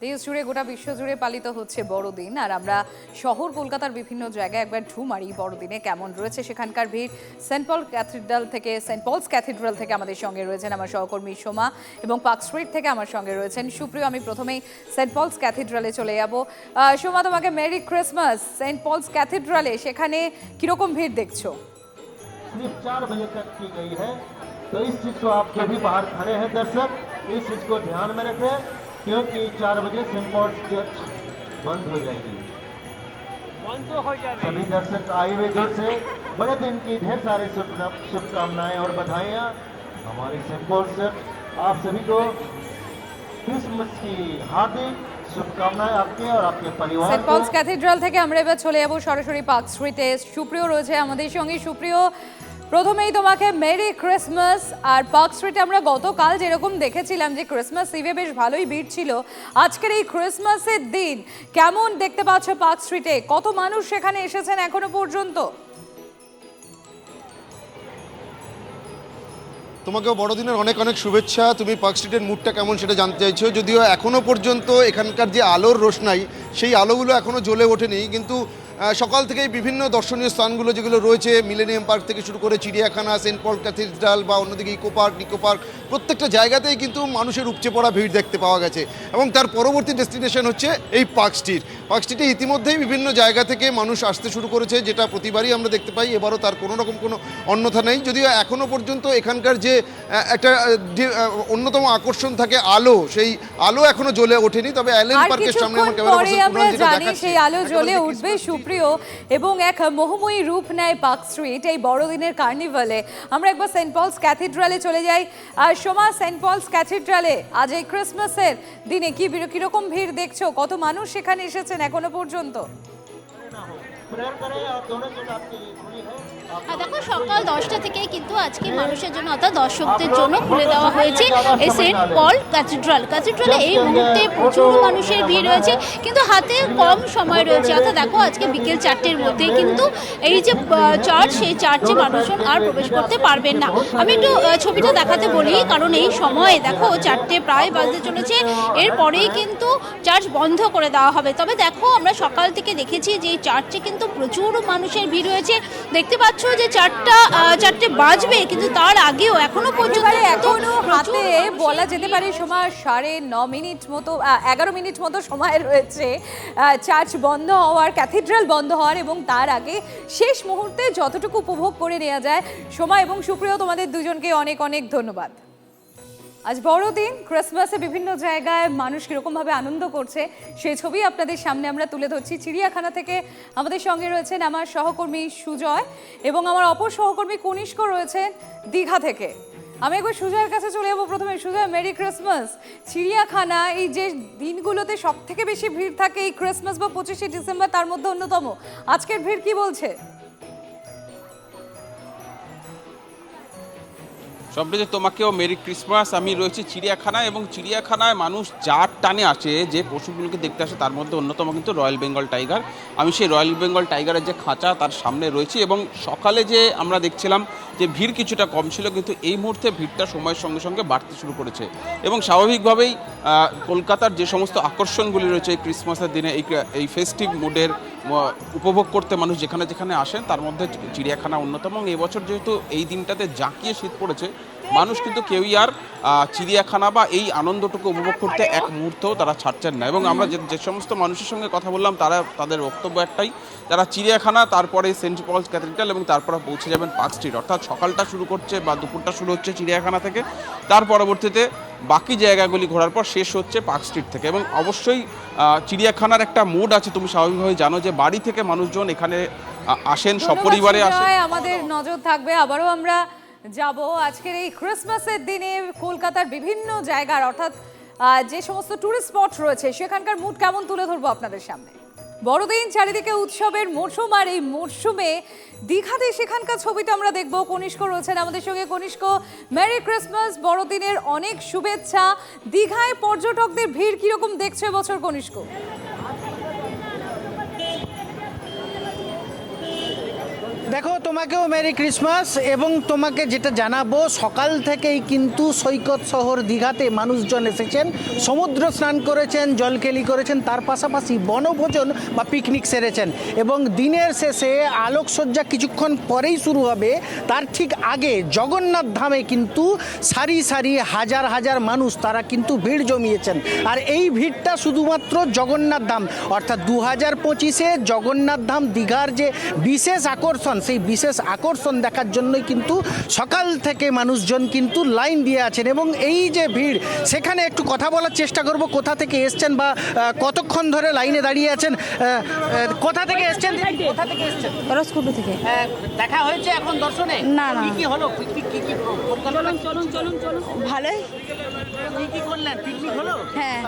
দেশ জুড়ে গোটা বিশ্ব জুড়ে পালিত হচ্ছে বড়দিন, আর আমরা শহর কলকাতার বিভিন্ন জায়গায় একবার ঢু মারি বড়দিনে কেমন রয়েছে সেখানকার ভিড়। সেন্ট পলস ক্যাথিড্রাল থেকে আমাদের সঙ্গে রয়েছেন আমার সহকর্মী সোমা, এবং পার্ক স্ট্রিট থেকে আমার সঙ্গে রয়েছেন সুপ্রিয়। আমি প্রথমেই সেন্ট পলস ক্যাথিড্রালে চলে যাব। সোমা, তোমাকে মেরি ক্রিসমাস। সেন্ট পলস ক্যাথিড্রালে সেখানে কিরকম ভিড় দেখছো? सिर्फ 4 बजे तक की गई है, तो इस चीज को आप जो भी बाहर खड़े हैं दर्शक, इस चीज को ध्यान में रखें क्योंकि 4 बजे सेंट पॉल्स चर्च बंद हो जाएगी। सभी दर्शक आए हुए दूर से बड़े दिन की ढेर सारी शुभकामनाएं और बधाइयां हमारे सेंट पॉल्स चर्च आप सभी को क्रिसमस की हार्दिक शुभकामनाएं आपके और आपके परिवार। সেন্ট পলস ক্যাথিড্রাল থেকে আমরা এবার চলে যাব সরাসরি পার্ক স্ট্রিটে। সুপ্রিয় রয়েছে আমাদের সঙ্গে। সুপ্রিয়, প্রথমেই তোমাকে মেরি ক্রিসমাস। আর পার্ক স্ট্রিটে আমরা গতকাল যেরকম দেখেছিলাম যে ক্রিসমাস ইভে বেশ ভালোই ভিড় ছিল, আজকের এই ক্রিসমাসের দিন কেমন দেখতে পাচ্ছ পার্ক স্ট্রিটে? কত মানুষ সেখানে এসেছেন এখনো পর্যন্ত? তোমাকেও বড়দিনের অনেক অনেক শুভেচ্ছা। তুমি পার্ক স্ট্রিটের মুডটা কেমন সেটা জানতে চাইছো, যদিও এখনও পর্যন্ত এখানকার যে আলোর রোশনাই সেই আলোগুলো এখনও জ্বলে ওঠেনি, কিন্তু সকাল থেকেই বিভিন্ন দর্শনীয় স্থানগুলো যেগুলো রয়েছে, মিলেনিয়াম পার্ক থেকে শুরু করে চিড়িয়াখানা, সেন্ট পল ক্যাথিড্রাল বা অন্যদিকে ইকো পার্ক, নিকো পার্ক, প্রত্যেকটা জায়গাতেই কিন্তু মানুষের উপচে পড়া ভিড় দেখতে পাওয়া গেছে। এবং তার পরবর্তী ডেস্টিনেশন হচ্ছে এই পার্ক স্ট্রিট। পার্ক স্ট্রিটে ইতিমধ্যেই বিভিন্ন জায়গা থেকে মানুষ আসতে শুরু করেছে, যেটা প্রতিবারই আমরা দেখতে পাই। এবারও তার কোনো রকম কোনো অন্যথা নেই, যদিও এখনও পর্যন্ত এখানকার যে একটা অন্যতম আকর্ষণ থাকে আলো, সেই আলো এখনো জ্বলে ওঠেনি। তবে অ্যালেন পার্কের সামনে আমার ক্যামেরা পার্সন কুণাল যেটা দেখাচ্ছে, সেই আলো জ্বলে উঠবে সুপ্রিয়, এবং এক মোহময়ী রূপ নেয় পার্ক স্ট্রিট এই বড়দিনের কার্নিভালে। আমরা একবার সেন্ট পলস ক্যাথিড্রালে চলে যাই। আর সোমা, সেন্ট পলস ক্যাথিড্রালে আজ এই ক্রিসমাসের দিনে কিরকম ভিড় দেখছো? কত মানুষ সেখানে এসেছেন এখনো পর্যন্ত? দেখো, সকাল 10টা থেকে কিন্তু আজকে মানুষের জন্য অর্থাৎ দর্শকদের জন্য খুলে দেওয়া হয়েছে এই সেন্ট পল ক্যাথিড্রালে। এই মুহূর্তে প্রচুর মানুষের ভিড় রয়েছে, কিন্তু হাতে কম সময় রয়েছে। অর্থাৎ দেখো, আজকে বিকেল 4টের মধ্যে কিন্তু এই যে চার্চ, সেই চার্চে মানুষজন আর প্রবেশ করতে পারবেন না। আমি একটু ছবিটা দেখাতে বলি, কারণ এই সময়ে দেখো 4টে প্রায় বাজতে চলেছে, এরপরেই কিন্তু চার্চ বন্ধ করে দেওয়া হবে। তবে দেখো, আমরা সকাল থেকে দেখেছি যে এই চার্চে কিন্তু প্রচুর মানুষের ভিড় রয়েছে। দেখতে পাচ্ছ যে 4টে বাজবে, কিন্তু তার আগেও এখনো পর্যন্ত হাতে বলা যেতে পারে সময় 11:30 মিনিট মতো সময় রয়েছে চার্চ বন্ধ হওয়ার, ক্যাথিড্রাল বন্ধ হওয়ার, এবং তার আগে শেষ মুহূর্তে যতটুকু উপভোগ করে নেওয়া যায়। সময় এবং সুপ্রিয়, তোমাদের দুজনকে অনেক অনেক ধন্যবাদ। আজ বড়দিন, ক্রিসমাসে বিভিন্ন জায়গায় মানুষ কীরকমভাবে আনন্দ করছে সেই ছবি আপনাদের সামনে আমরা তুলে ধরছি। চিড়িয়াখানা থেকে আমাদের সঙ্গে রয়েছেন আমার সহকর্মী সুজয়, এবং আমার অপর সহকর্মী কনিষ্ক রয়েছেন দীঘা থেকে। আমি একবার সুজয়ের কাছে চলে যাবো প্রথমে। Sujoy, merry Christmas. চিড়িয়াখানা এই যে দিনগুলোতে সব থেকে বেশি ভিড় থাকে, এই ক্রিসমাস বা 25শে ডিসেম্বর তার মধ্যে অন্যতম, আজকের ভিড় কি বলছে? সবচেয়ে তোমাকেও মেরি ক্রিসমাস। আমি রয়েছি চিড়িয়াখানায়, এবং চিড়িয়াখানায় মানুষ যার টানে আসে, যে পশুগুলোকে দেখতে আসে, তার মধ্যে অন্যতম কিন্তু রয়্যাল বেঙ্গল টাইগার। আমি সেই রয়্যাল বেঙ্গল টাইগারের যে খাঁচা তার সামনে রয়েছি, এবং সকালে যে আমরা দেখছিলাম যে ভিড় কিছুটা কম ছিল, কিন্তু এই মুহূর্তে ভিড়টা সময়ের সঙ্গে সঙ্গে বাড়তে শুরু করেছে। এবং স্বাভাবিকভাবেই কলকাতার যে সমস্ত আকর্ষণগুলি রয়েছে এই ক্রিসমাসের দিনে, এই ফেস্টিভ মুডের উপভোগ করতে মানুষ যেখানে যেখানে আসেন, তার মধ্যে চিড়িয়াখানা অন্যতম। এবং এবছর যেহেতু এই দিনটাতে জাঁকিয়ে শীত পড়েছে, মানুষ কিন্তু কেউই আর চিড়িয়াখানা বা এই আনন্দটুকু উপভোগ করতে এক মুহূর্তেও তারা ছাড়ছেন না। এবং আমরা যে সমস্ত মানুষের সঙ্গে কথা বললাম, তাদের বক্তব্য একটাই, যারা চিড়িয়াখানা, তারপরে সেন্ট পলস ক্যাথিড্রাল, এবং তারপরে পৌঁছে যাবেন পার্ক স্ট্রিট। অর্থাৎ সকালটা শুরু করছে বা দুপুরটা শুরু হচ্ছে চিড়িয়াখানা থেকে, তার পরবর্তীতে বাকি জায়গাগুলি ঘোরার পর শেষ হচ্ছে পার্ক স্ট্রিট থেকে। এবং অবশ্যই চিড়িয়াখানার একটা মুড আছে, তুমি স্বাভাবিকভাবে জানো যে বাড়ি থেকে মানুষজন এখানে আসেন, সপরিবারে আসেন। আমাদের নজর থাকবে, আবারও আমরা যাব আজকের এই ক্রিসমাসের দিনে কলকাতার বিভিন্ন জায়গার, অর্থাৎ যে সমস্ত টুরিস্ট স্পট রয়েছে সেখানকার মুড কেমন তুলে ধরবো আপনাদের সামনে। বড়দিন, চারিদিকে উৎসবের মরশুম, আর এই মরশুমে দীঘাতে সেখানকার ছবিটা আমরা দেখবো। কনিষ্ক রয়েছেন আমাদের সঙ্গে। কনিষ্ক, মেরি ক্রিসমাস, বড়দিনের অনেক শুভেচ্ছা। দীঘায় পর্যটকদের ভিড় কিরকম দেখছো এবছর কনিষ্ক? দেখো, তোমাকেও মেরি ক্রিসমাস। এবং তোমাকে যেটা জানাবো, সকাল থেকেই কিন্তু সৈকত শহর দীঘাতে মানুষজন এসেছেন, সমুদ্র স্নান করেছেন, জলকেলি করেছেন, তার পাশাপাশি বনভোজন বা পিকনিক সেরেছেন। এবং দিনের শেষে আলোকসজ্জা কিছুক্ষণ পরেই শুরু হবে। তার ঠিক আগে জগন্নাথ ধামে কিন্তু সারি সারি হাজার হাজার মানুষ তারা কিন্তু ভিড় জমিয়েছেন। আর এই ভিড়টা শুধুমাত্র জগন্নাথ ধাম, অর্থাৎ 2025-এ জগন্নাথ ধাম দীঘার যে বিশেষ আকর্ষণ, সেই বিশেষ আকর্ষণ দেখার জন্যই কিন্তু সকাল থেকে মানুষজন কিন্তু লাইন দিয়ে আছেন। এবং এই যে ভিড়, সেখানে একটু কথা বলার চেষ্টা করব, কোথা থেকে এসছেন বা কতক্ষণ ধরে লাইনে দাঁড়িয়ে আছেন। কোথা থেকে এসছেন? কোথা থেকে এসছেন? রসকুন্ডু থেকে। দেখা হয়েছে এখন দর্শনে? না, না। কি হলো? পিকনিক কি পরিকল্পনা? ভালোই। কি করলেন? পিকনিক হলো? হ্যাঁ।